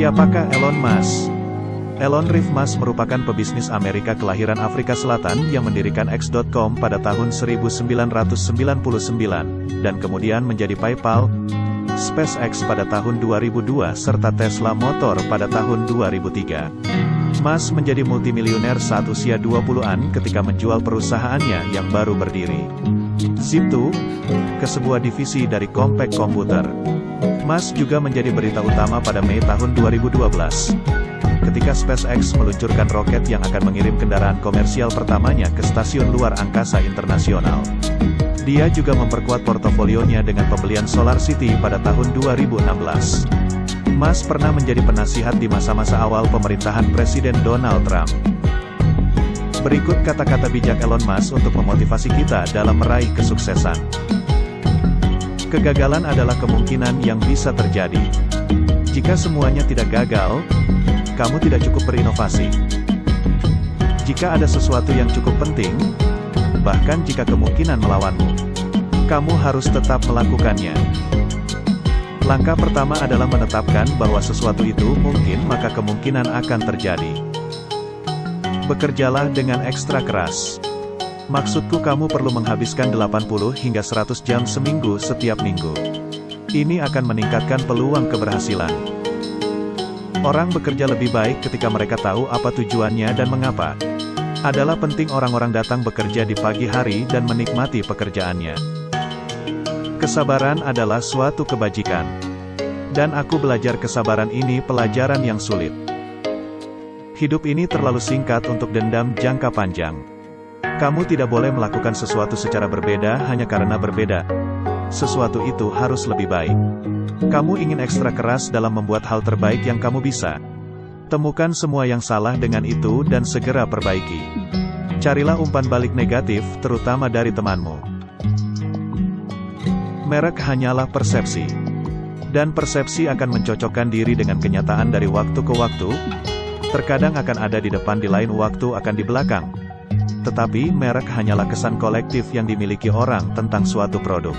Siapakah Elon Musk? Elon Reeve Musk merupakan pebisnis Amerika kelahiran Afrika Selatan yang mendirikan X.com pada tahun 1999, dan kemudian menjadi PayPal, SpaceX pada tahun 2002 serta Tesla Motor pada tahun 2003. Musk menjadi multimilioner saat usia 20-an ketika menjual perusahaannya yang baru berdiri, Zip2, ke sebuah divisi dari Compaq Computer. Musk juga menjadi berita utama pada Mei tahun 2012, ketika SpaceX meluncurkan roket yang akan mengirim kendaraan komersial pertamanya ke stasiun luar angkasa internasional. Dia juga memperkuat portofolionya dengan pembelian SolarCity pada tahun 2016. Musk pernah menjadi penasihat di masa-masa awal pemerintahan Presiden Donald Trump. Berikut kata-kata bijak Elon Musk untuk memotivasi kita dalam meraih kesuksesan. Kegagalan adalah kemungkinan yang bisa terjadi. Jika semuanya tidak gagal, kamu tidak cukup berinovasi. Jika ada sesuatu yang cukup penting, bahkan jika kemungkinan melawanmu, kamu harus tetap melakukannya. Langkah pertama adalah menetapkan bahwa sesuatu itu mungkin, maka kemungkinan akan terjadi. Bekerjalah dengan ekstra keras. Maksudku, kamu perlu menghabiskan 80 hingga 100 jam seminggu setiap minggu. Ini akan meningkatkan peluang keberhasilan. Orang bekerja lebih baik ketika mereka tahu apa tujuannya dan mengapa. Adalah penting orang-orang datang bekerja di pagi hari dan menikmati pekerjaannya. Kesabaran adalah suatu kebajikan. Dan aku belajar kesabaran ini pelajaran yang sulit. Hidup ini terlalu singkat untuk dendam jangka panjang. Kamu tidak boleh melakukan sesuatu secara berbeda hanya karena berbeda. Sesuatu itu harus lebih baik. Kamu ingin ekstra keras dalam membuat hal terbaik yang kamu bisa. Temukan semua yang salah dengan itu dan segera perbaiki. Carilah umpan balik negatif, terutama dari temanmu. Merek hanyalah persepsi. Dan persepsi akan mencocokkan diri dengan kenyataan dari waktu ke waktu. Terkadang akan ada di depan, di lain waktu akan di belakang. Tetapi, merek hanyalah kesan kolektif yang dimiliki orang tentang suatu produk.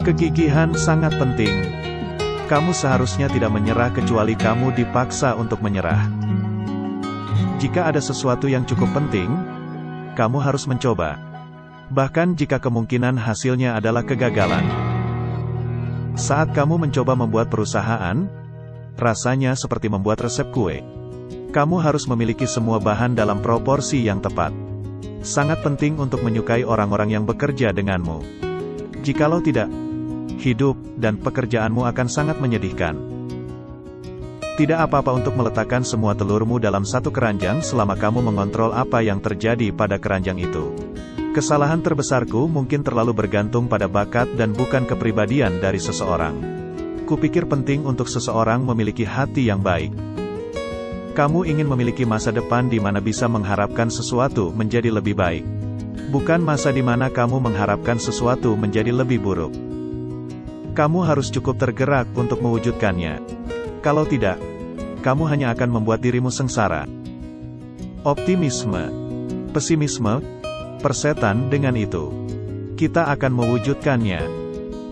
Kegigihan sangat penting. Kamu seharusnya tidak menyerah kecuali kamu dipaksa untuk menyerah. Jika ada sesuatu yang cukup penting, kamu harus mencoba. Bahkan jika kemungkinan hasilnya adalah kegagalan. Saat kamu mencoba membuat perusahaan, rasanya seperti membuat resep kue. Kamu harus memiliki semua bahan dalam proporsi yang tepat. Sangat penting untuk menyukai orang-orang yang bekerja denganmu. Jikalau tidak, hidup dan pekerjaanmu akan sangat menyedihkan. Tidak apa-apa untuk meletakkan semua telurmu dalam satu keranjang selama kamu mengontrol apa yang terjadi pada keranjang itu. Kesalahan terbesarku mungkin terlalu bergantung pada bakat dan bukan kepribadian dari seseorang. Kupikir penting untuk seseorang memiliki hati yang baik. Kamu ingin memiliki masa depan di mana bisa mengharapkan sesuatu menjadi lebih baik. Bukan masa di mana kamu mengharapkan sesuatu menjadi lebih buruk. Kamu harus cukup tergerak untuk mewujudkannya. Kalau tidak, kamu hanya akan membuat dirimu sengsara. Optimisme, pesimisme, persetan dengan itu. Kita akan mewujudkannya.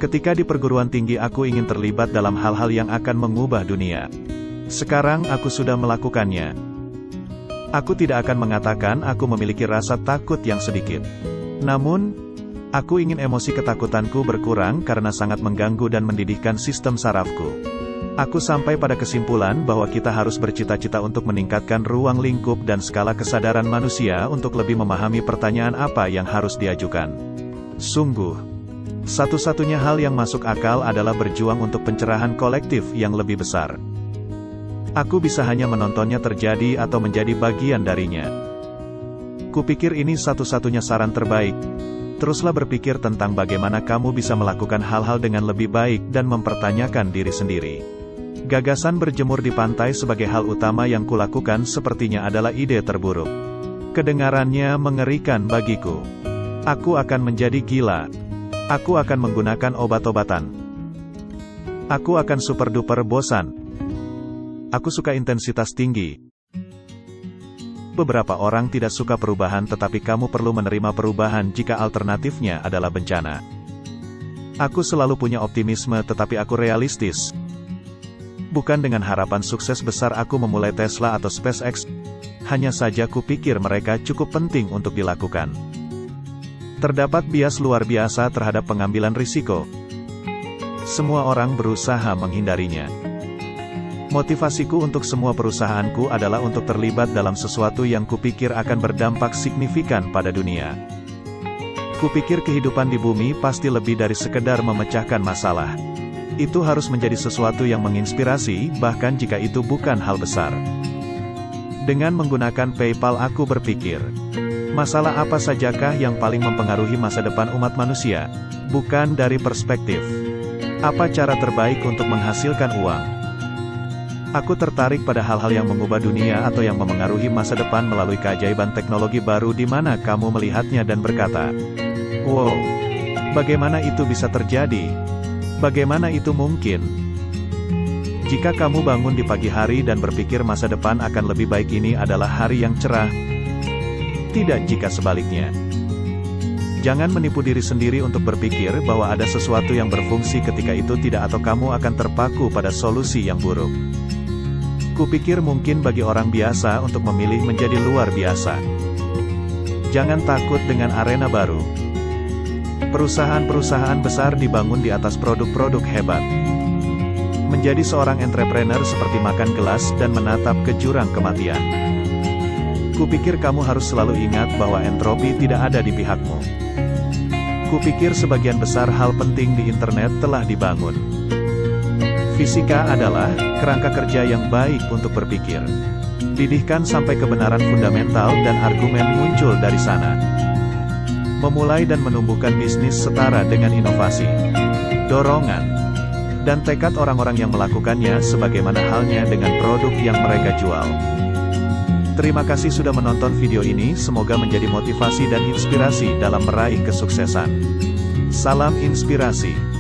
Ketika di perguruan tinggi aku ingin terlibat dalam hal-hal yang akan mengubah dunia. Sekarang aku sudah melakukannya. Aku tidak akan mengatakan aku memiliki rasa takut yang sedikit. Namun, aku ingin emosi ketakutanku berkurang karena sangat mengganggu dan mendidihkan sistem sarafku. Aku sampai pada kesimpulan bahwa kita harus bercita-cita untuk meningkatkan ruang lingkup dan skala kesadaran manusia untuk lebih memahami pertanyaan apa yang harus diajukan. Sungguh, satu-satunya hal yang masuk akal adalah berjuang untuk pencerahan kolektif yang lebih besar. Aku bisa hanya menontonnya terjadi atau menjadi bagian darinya. Kupikir ini satu-satunya saran terbaik. Teruslah berpikir tentang bagaimana kamu bisa melakukan hal-hal dengan lebih baik dan mempertanyakan diri sendiri. Gagasan berjemur di pantai sebagai hal utama yang kulakukan sepertinya adalah ide terburuk. Kedengarannya mengerikan bagiku. Aku akan menjadi gila. Aku akan menggunakan obat-obatan. Aku akan super-duper bosan. Aku suka intensitas tinggi. Beberapa orang tidak suka perubahan, tetapi kamu perlu menerima perubahan jika alternatifnya adalah bencana. Aku selalu punya optimisme, tetapi aku realistis. Bukan dengan harapan sukses besar aku memulai Tesla atau SpaceX, hanya saja kupikir mereka cukup penting untuk dilakukan. Terdapat bias luar biasa terhadap pengambilan risiko. Semua orang berusaha menghindarinya. Motivasiku untuk semua perusahaanku adalah untuk terlibat dalam sesuatu yang kupikir akan berdampak signifikan pada dunia. Kupikir kehidupan di bumi pasti lebih dari sekedar memecahkan masalah. Itu harus menjadi sesuatu yang menginspirasi, bahkan jika itu bukan hal besar. Dengan menggunakan PayPal aku berpikir, masalah apa sajakah yang paling mempengaruhi masa depan umat manusia? Bukan dari perspektif, apa cara terbaik untuk menghasilkan uang? Aku tertarik pada hal-hal yang mengubah dunia atau yang memengaruhi masa depan melalui keajaiban teknologi baru di mana kamu melihatnya dan berkata, "Wow, bagaimana itu bisa terjadi? Bagaimana itu mungkin?" Jika kamu bangun di pagi hari dan berpikir masa depan akan lebih baik, ini adalah hari yang cerah. Tidak jika sebaliknya. Jangan menipu diri sendiri untuk berpikir bahwa ada sesuatu yang berfungsi ketika itu tidak, atau kamu akan terpaku pada solusi yang buruk. Kupikir mungkin bagi orang biasa untuk memilih menjadi luar biasa. Jangan takut dengan arena baru. Perusahaan-perusahaan besar dibangun di atas produk-produk hebat. Menjadi seorang entrepreneur seperti makan gelas dan menatap ke jurang kematian. Kupikir kamu harus selalu ingat bahwa entropi tidak ada di pihakmu. Kupikir sebagian besar hal penting di internet telah dibangun. Fisika adalah kerangka kerja yang baik untuk berpikir. Didihkan sampai kebenaran fundamental dan argumen muncul dari sana. Memulai dan menumbuhkan bisnis setara dengan inovasi, dorongan, dan tekad orang-orang yang melakukannya, sebagaimana halnya dengan produk yang mereka jual. Terima kasih sudah menonton video ini, semoga menjadi motivasi dan inspirasi dalam meraih kesuksesan. Salam inspirasi.